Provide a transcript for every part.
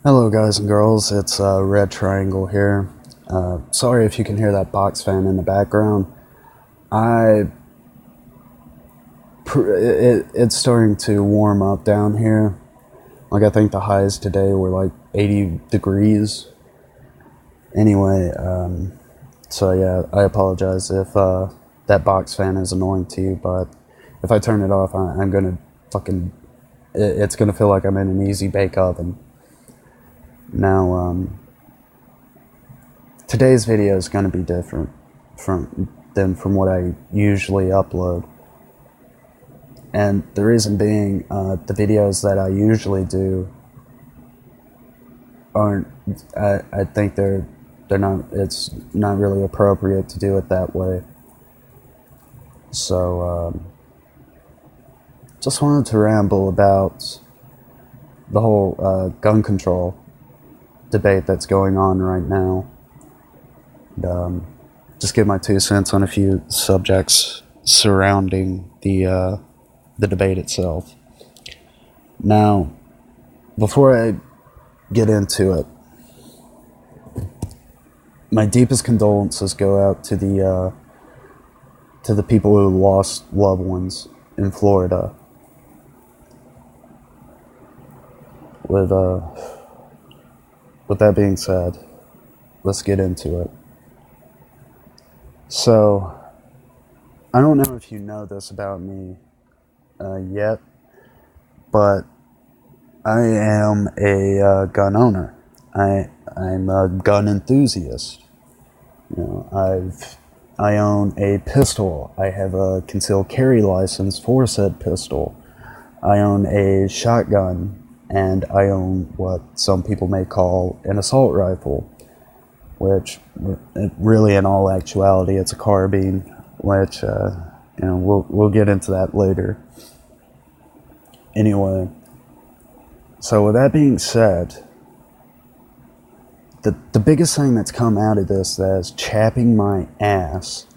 Hello guys and girls, it's Red Triangle here. Sorry if you can hear that box fan in the background. It's starting to warm up down here. Like I think the highs today were like 80 degrees. Anyway, so yeah, I apologize if that box fan is annoying to you, but if I turn it off, I'm gonna it's gonna feel like I'm in an easy bake oven. Now, today's video is going to be different from what I usually upload. And the reason being, the videos that I usually do aren't, I think they're not, it's not really appropriate to do it that way. So, just wanted to ramble about the whole gun control debate that's going on right now. And, just give my 2 cents on a few subjects surrounding the debate itself. Now, before I get into it, my deepest condolences go out to the people who lost loved ones in Florida. With that being said, let's get into it. So, I don't know if you know this about me yet, but I am a gun owner. I'm a gun enthusiast. You know, I own a pistol. I have a concealed carry license for said pistol. I own a shotgun. And I own what some people may call an assault rifle, which really in all actuality it's a carbine, which we'll get into that later. Anyway, so with that being said, the biggest thing that's come out of this that is chapping my ass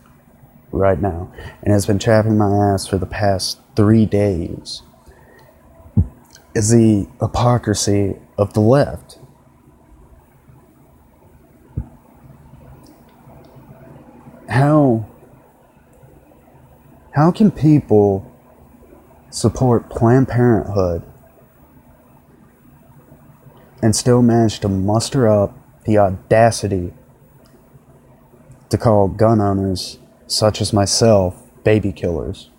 right now, and has been chapping my ass for the past 3 days, is the hypocrisy of the left. How can people support Planned Parenthood and still manage to muster up the audacity to call gun owners such as myself baby killers?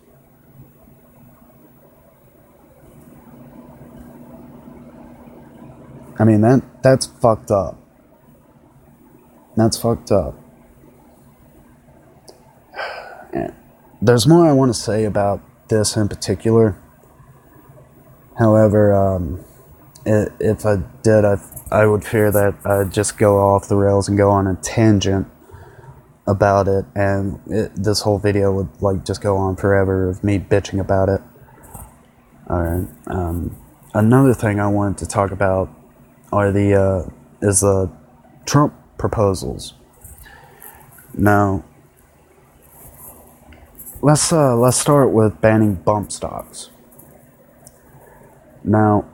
I mean, that's fucked up. That's fucked up. There's more I want to say about this in particular. However, if I did, I would fear that I'd just go off the rails and go on a tangent about it, and this whole video would just go on forever of me bitching about it. Alright, another thing I wanted to talk about are the Trump proposals. Now, let's start with banning bump stocks. Now,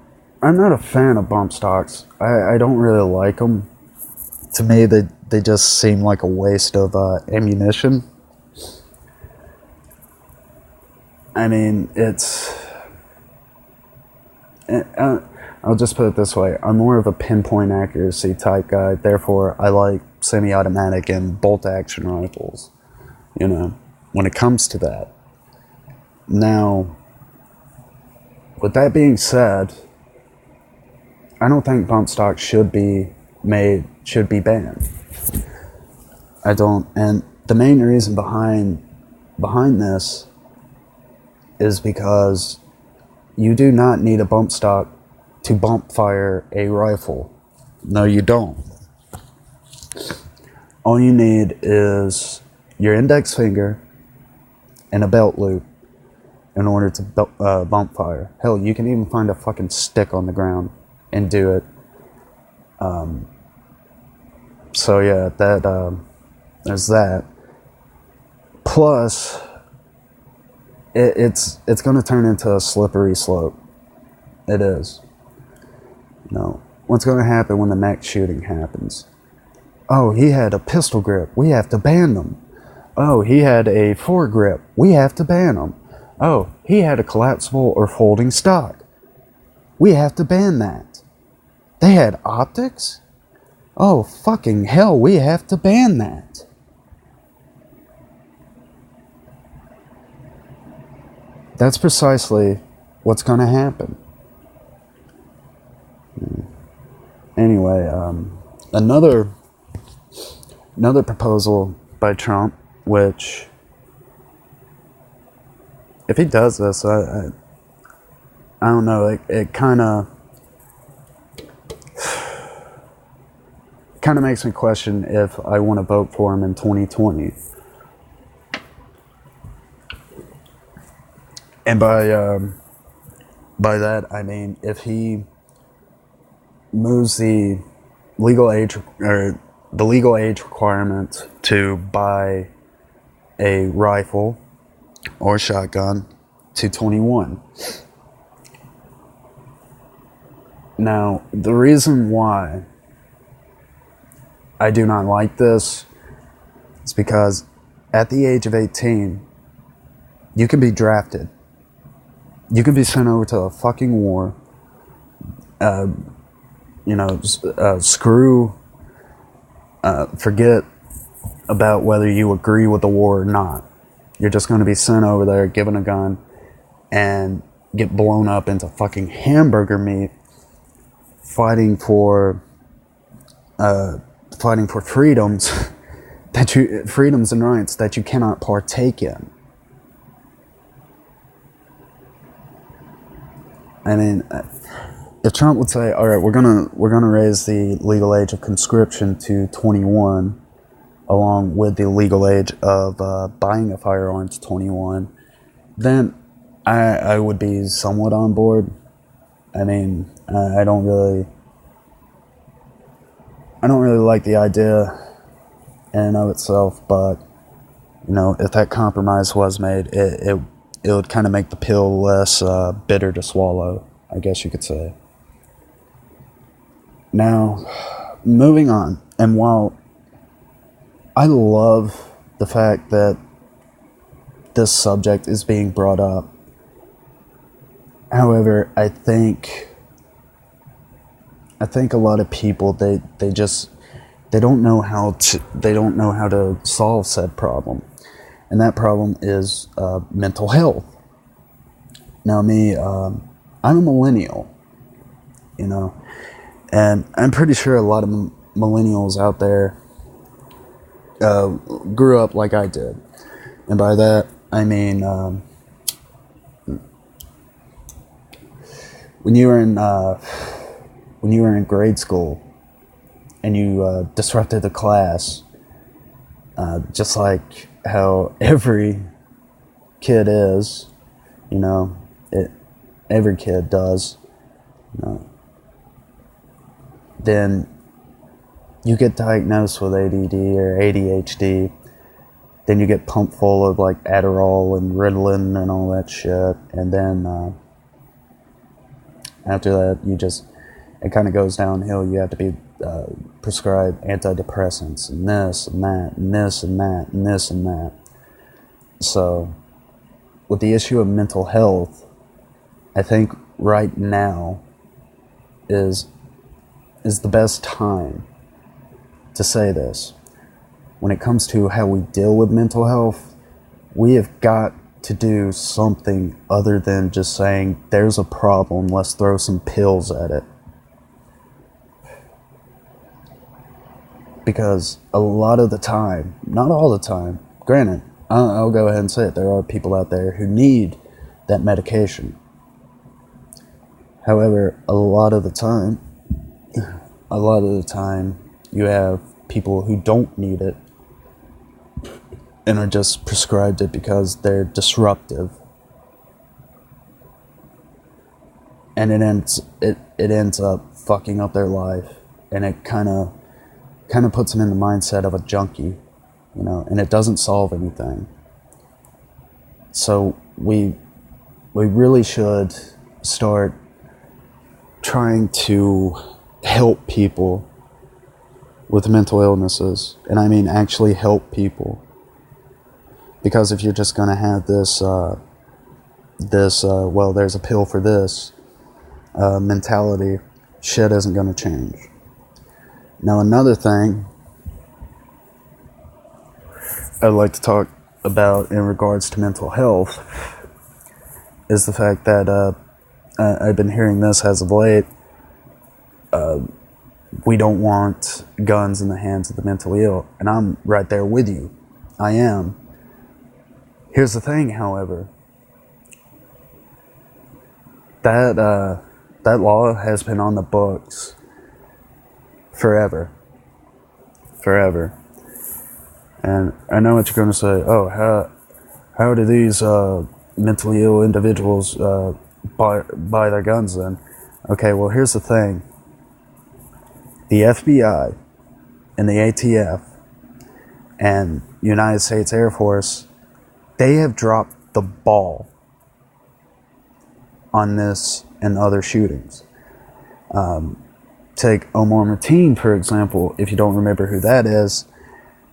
I'm not a fan of bump stocks. I don't really like them. To me, they just seem like a waste of ammunition. I mean, I'll just put it this way. I'm more of a pinpoint accuracy type guy. Therefore, I like semi-automatic and bolt-action rifles, when it comes to that. Now, with that being said, I don't think bump stocks should be banned. I don't, and the main reason behind this is because you do not need a bump stock to bump fire a rifle. No, you don't. All you need is your index finger and a belt loop in order to bump fire. Hell, you can even find a fucking stick on the ground and do it. So yeah, there's that. Plus, it's going to turn into a slippery slope. It is. What's going to happen when the next shooting happens? Oh, he had a pistol grip. We have to ban them. Oh, he had a foregrip. We have to ban him. Oh, he had a collapsible or folding stock. We have to ban that. They had optics? Oh, fucking hell, we have to ban that. That's precisely what's going to happen. Anyway, another proposal by Trump, which, if he does this, I don't know, it kind of makes me question if I want to vote for him in 2020. And by that I mean if he moves the legal age requirement to buy a rifle or shotgun to 21. Now, the reason why I do not like this is because at the age of 18, you can be drafted. You can be sent over to a fucking war. Forget about whether you agree with the war or not. You're just going to be sent over there, given a gun, and get blown up into fucking hamburger meat, fighting for freedoms freedoms and rights that you cannot partake in. I mean, if Trump would say, "All right, we're gonna raise the legal age of conscription to 21, along with the legal age of buying a firearm to 21," then I would be somewhat on board. I mean, I don't really like the idea in and of itself, but if that compromise was made, it would kind of make the pill less bitter to swallow, I guess you could say. Now, moving on, and while I love the fact that this subject is being brought up, however, I think a lot of people they don't know how to solve said problem, and that problem is mental health. Now, me, I'm a millennial, and I'm pretty sure a lot of millennials out there grew up like I did, and by that I mean when you were in grade school and you disrupted the class, just like how every kid is, every kid does, then you get diagnosed with ADD or ADHD, then you get pumped full of like Adderall and Ritalin and all that shit, and then after that it kind of goes downhill. You have to be prescribed antidepressants and this and that and this and that and this and that. So with the issue of mental health, I think right now is the best time to say this. When it comes to how we deal with mental health, we have got to do something other than just saying, there's a problem, let's throw some pills at it. Because a lot of the time, not all the time, granted, I'll go ahead and say it, there are people out there who need that medication. However, a lot of the time, you have people who don't need it and are just prescribed it because they're disruptive. And it ends up fucking up their life, and it kind of puts them in the mindset of a junkie, and it doesn't solve anything. So we really should start trying to help people with mental illnesses. And I mean actually help people. Because if you're just going to have this, well, there's a pill for this mentality, shit isn't going to change. Now, another thing I'd like to talk about in regards to mental health is the fact that I've been hearing this as of late. We don't want guns in the hands of the mentally ill, and I'm right there with you. I am. Here's the thing, however, that law has been on the books forever. And I know what you're going to say. Oh, how do these mentally ill individuals buy their guns then? Okay, well, here's the thing. The FBI and the ATF and United States Air Force, they have dropped the ball on this and other shootings. Take Omar Mateen, for example. If you don't remember who that is,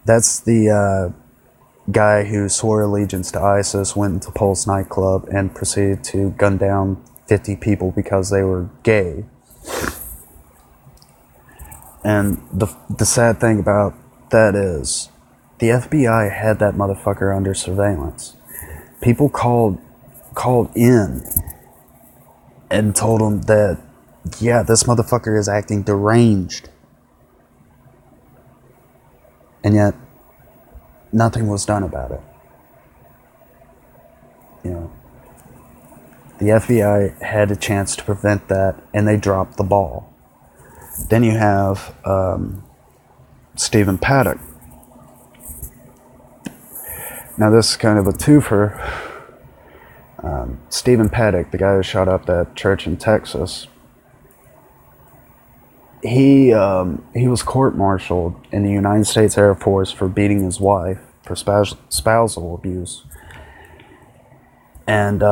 that's the guy who swore allegiance to ISIS, went into Pulse nightclub, and proceeded to gun down 50 people because they were gay. And the sad thing about that is, the FBI had that motherfucker under surveillance. People called in and told him that, yeah, this motherfucker is acting deranged. And yet, nothing was done about it. You know, the FBI had a chance to prevent that, and they dropped the ball. Then you have Stephen Paddock. Now, this is kind of a twofer. Stephen Paddock, the guy who shot up that church in Texas, he was court-martialed in the United States Air Force for beating his wife for spousal abuse, and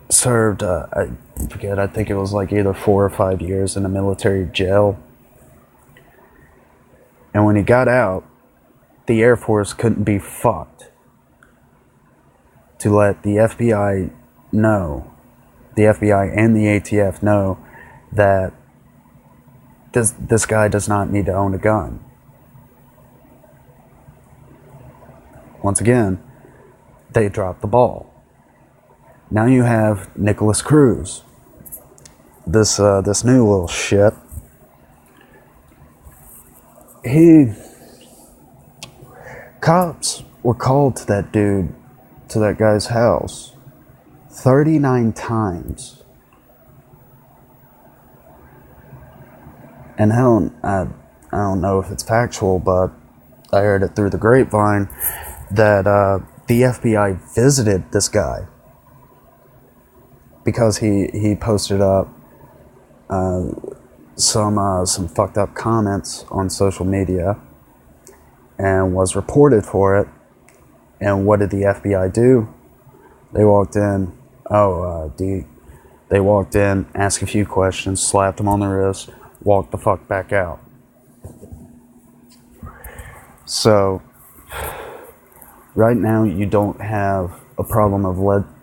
served, I forget, I think it was like either 4 or 5 years in a military jail. And when he got out, the Air Force couldn't be fucked to let the FBI know, the FBI and the ATF know, that this guy does not need to own a gun. Once again, they dropped the ball. Now you have Nicholas Cruz, this new little shit. Cops were called to that dude, to that guy's house, 39 times. And hell, I don't know if it's factual, but I heard it through the grapevine that the FBI visited this guy because he posted up some fucked up comments on social media and was reported for it. And what did the FBI do? They walked in. They walked in, asked a few questions, slapped him on the wrist, walked the fuck back out. So, right now you don't have a problem of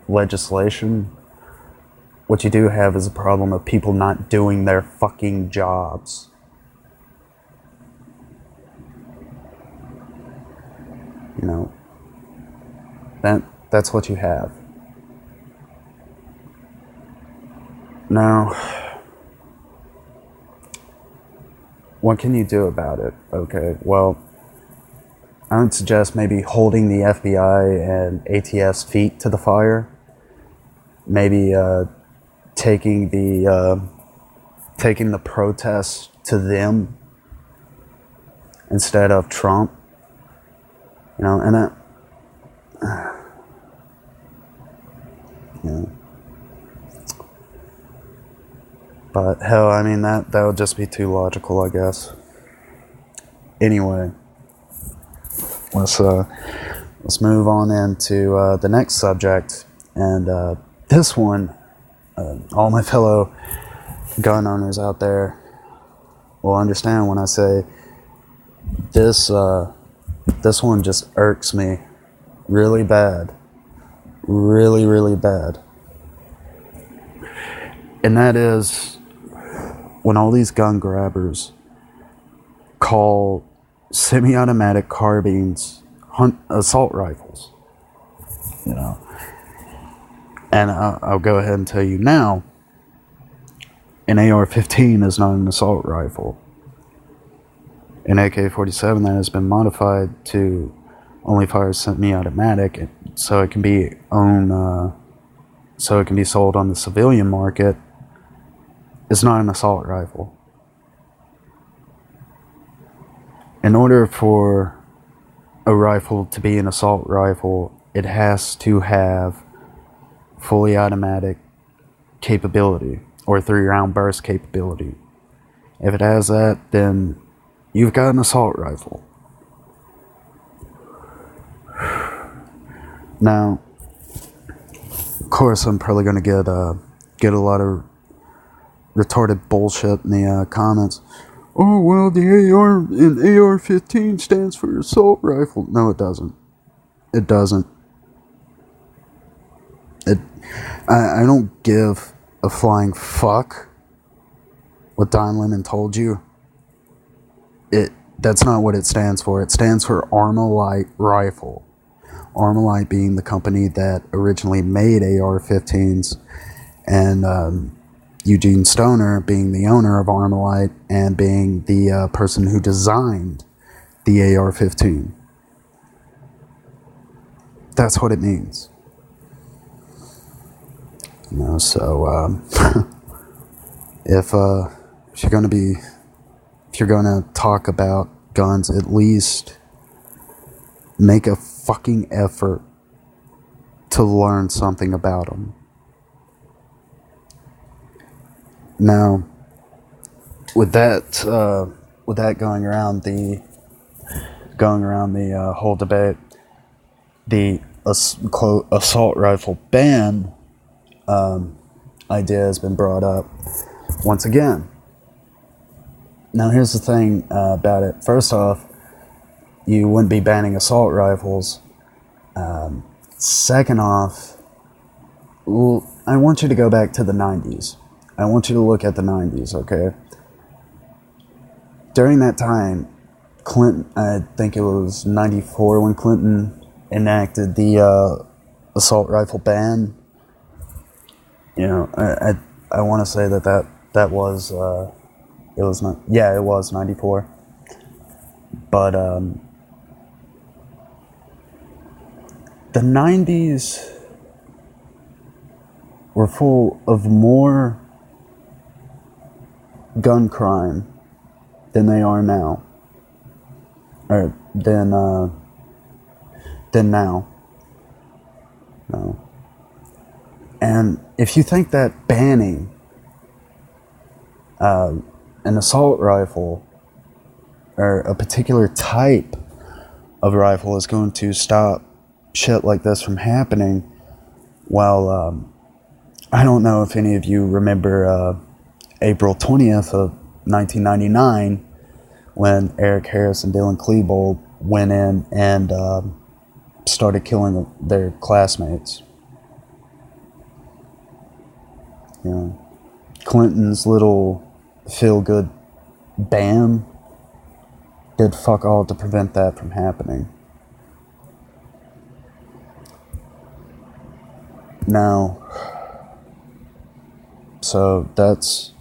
legislation. What you do have is a problem of people not doing their fucking jobs. You know, that's what you have. Now, what can you do about it? Okay, well, I would suggest maybe holding the FBI and ATF's feet to the fire. Maybe taking the protests to them instead of Trump. You know, and that, you know. But hell, I mean, that would just be too logical, I guess. Anyway, let's move on into the next subject, and this one, all my fellow gun owners out there will understand when I say this one just irks me really bad. Really, really bad. And that is when all these gun grabbers call semi-automatic carbines assault rifles. You know. And I'll go ahead and tell you now, an AR-15 is not an assault rifle. An AK-47 that has been modified to only fire semi-automatic, so it can be sold on the civilian market, is not an assault rifle. In order for a rifle to be an assault rifle, it has to have fully automatic capability or 3-round burst capability. If it has that, then you've got an assault rifle. Now, of course, I'm probably going to get a lot of retarded bullshit in the comments. Oh, well, the AR-15 stands for assault rifle. No, it doesn't. It doesn't. I don't give a flying fuck what Don Lemon told you. That's not what it stands for. It stands for Armalite Rifle. Armalite being the company that originally made AR-15s, and Eugene Stoner being the owner of Armalite and being the person who designed the AR-15. That's what it means. You know, so if you're gonna talk about guns, at least make a fucking effort to learn something about them. Now, with that going around the whole debate, the quote assault rifle ban idea has been brought up once again. Now, here's the thing about it. First off, you wouldn't be banning assault rifles. Second off, I want you to go back to the 90s. I want you to look at the 90s, okay? During that time, Clinton, I think it was 94 when Clinton enacted the assault rifle ban. You know, I want to say that was, it was not, yeah, it was 94. But, the 90s were full of more gun crime than they are now. Or than now. No. And if you think that banning an assault rifle or a particular type of rifle is going to stop shit like this from happening, well, I don't know if any of you remember April 20th of 1999 when Eric Harris and Dylan Klebold went in and started killing their classmates. You know, Clinton's little feel-good ban did fuck all to prevent that from happening. Now, so that's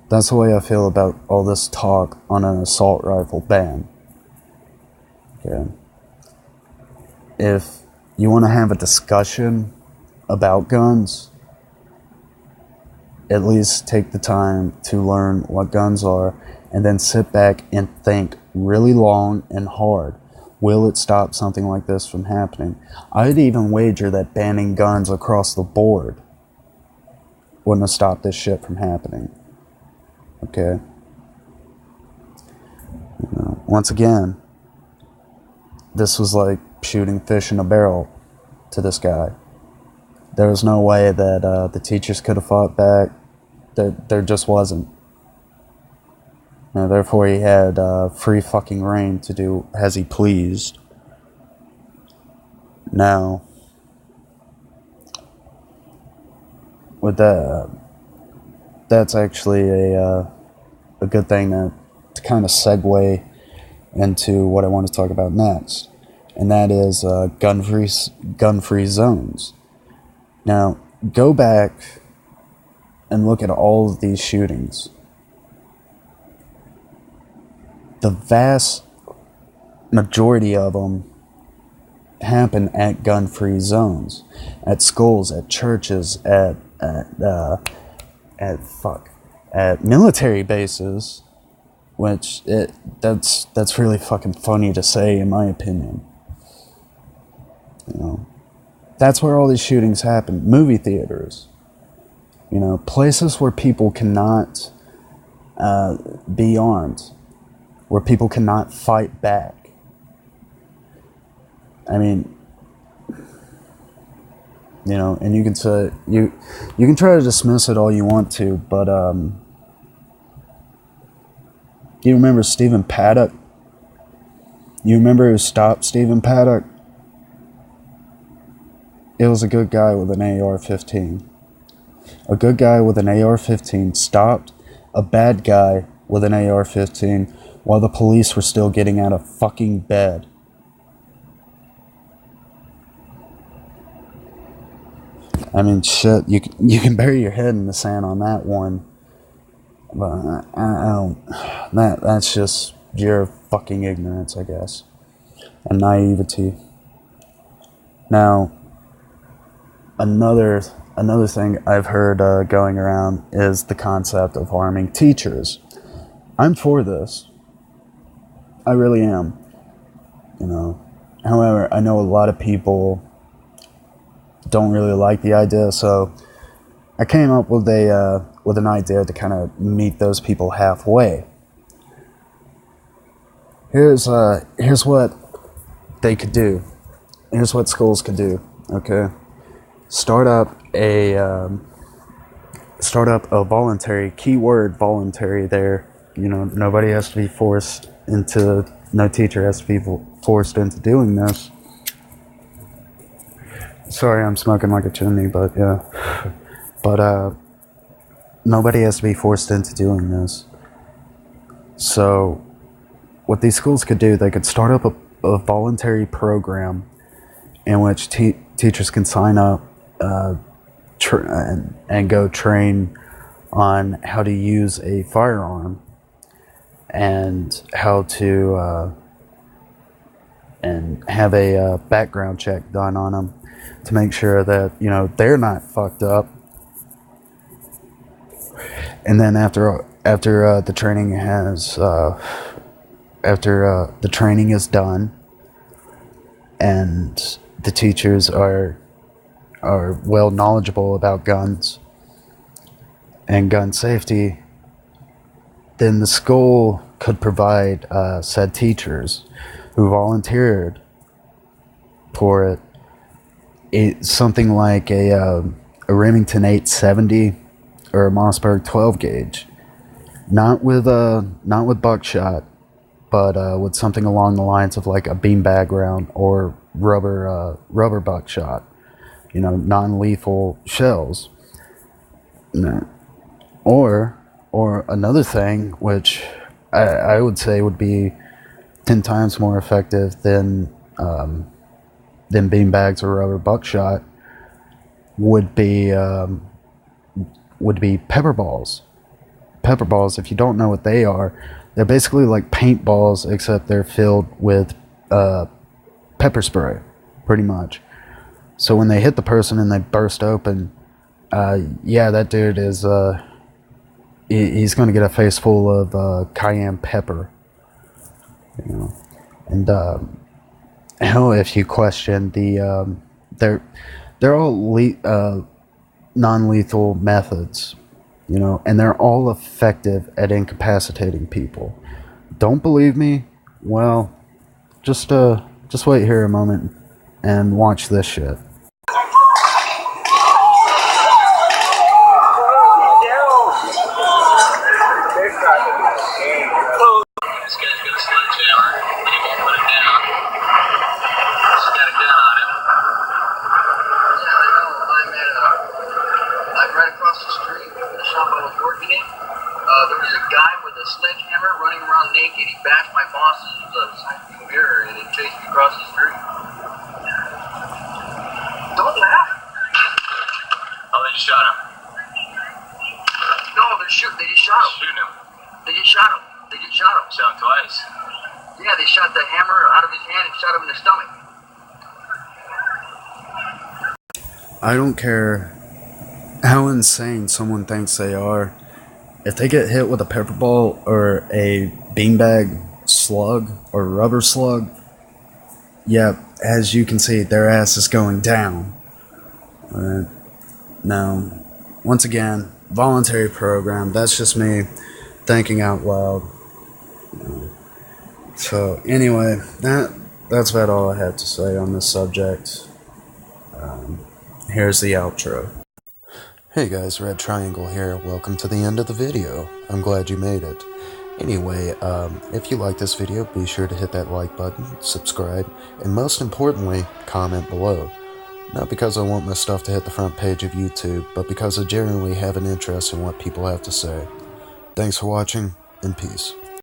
the way I feel about all this talk on an assault rifle ban. Okay. If you want to have a discussion about guns, at least take the time to learn what guns are and then sit back and think really long and hard. Will it stop something like this from happening? I'd even wager that banning guns across the board wouldn't have stopped this shit from happening. Okay? You know, once again, this was like shooting fish in a barrel to this guy. There was no way that the teachers could have fought back. There just wasn't. Therefore, he had free fucking reign to do as he pleased. Now, with that, that's actually a good thing to kind of segue into what I want to talk about next, and that is gun-free zones. Now, go back and look at all of these shootings. The vast majority of them happen at gun-free zones, at schools, at churches, at military bases, which that's really fucking funny to say, in my opinion. That's where all these shootings happen. Movie theaters, places where people cannot be armed, where people cannot fight back. I mean, and you can say you can try to dismiss it all you want to, but you remember Stephen Paddock? You remember who stopped Stephen Paddock? It was a good guy with an AR-15. A good guy with an AR-15 stopped a bad guy with an AR-15 while the police were still getting out of fucking bed. I mean, shit, you can bury your head in the sand on that one, but I don't. That's just your fucking ignorance, I guess, and naivety. Now, another thing I've heard going around is the concept of arming teachers. I'm for this. I really am. However, I know a lot of people don't really like the idea, so I came up with an idea to kind of meet those people halfway. Here's what they could do. Here's what schools could do. Okay, start up a voluntary, keyword voluntary there. Nobody has to be forced into. No teacher has to be forced into doing this. Sorry, I'm smoking like a chimney, but yeah. But nobody has to be forced into doing this. So, what these schools could do, they could start up a voluntary program in which teachers can sign up and go train on how to use a firearm and how to and have a background check done on them to make sure that they're not fucked up. And then after the training the training is done and the teachers are well knowledgeable about guns and gun safety, then the school could provide said teachers who volunteered for it something like a Remington 870 or a Mossberg 12 gauge, not with buckshot, but with something along the lines of like a beanbag round or rubber buckshot, non-lethal shells. Or another thing, which I would say would be 10 times more effective than beanbags or rubber buckshot, would be pepper balls. Pepper balls, if you don't know what they are, they're basically like paintballs, except they're filled with pepper spray, pretty much. So when they hit the person and they burst open, that dude is he's going to get a face full of cayenne pepper, and hell, if you question they're all non-lethal methods, and they're all effective at incapacitating people. Don't believe me? Well, just wait here a moment and watch this shit. This guy's got a sledgehammer, and he won't put it down. He's got a gun on him. Yeah, I know. I'm right across the street from the shop I was working in. There was a guy with a sledgehammer running around naked. He bashed my boss's side view mirror and then chased me across the street. Don't laugh. Oh, they just shot him. No, they just shot him. Shooting him. They just shot him. Shot him twice. Yeah, they shot the hammer out of his hand and shot him in the stomach. I don't care how insane someone thinks they are. If they get hit with a pepper ball or a beanbag slug or rubber slug, yeah, as you can see, their ass is going down. Now, once again, voluntary program. That's just me thinking out loud. So anyway, that's about all I had to say on this subject. Here's the outro. Hey guys, Red Triangle here. Welcome to the end of the video. I'm glad you made it. Anyway, if you like this video, be sure to hit that like button, subscribe, and most importantly, comment below. Not because I want my stuff to hit the front page of YouTube, but because I genuinely have an interest in what people have to say. Thanks for watching, and peace.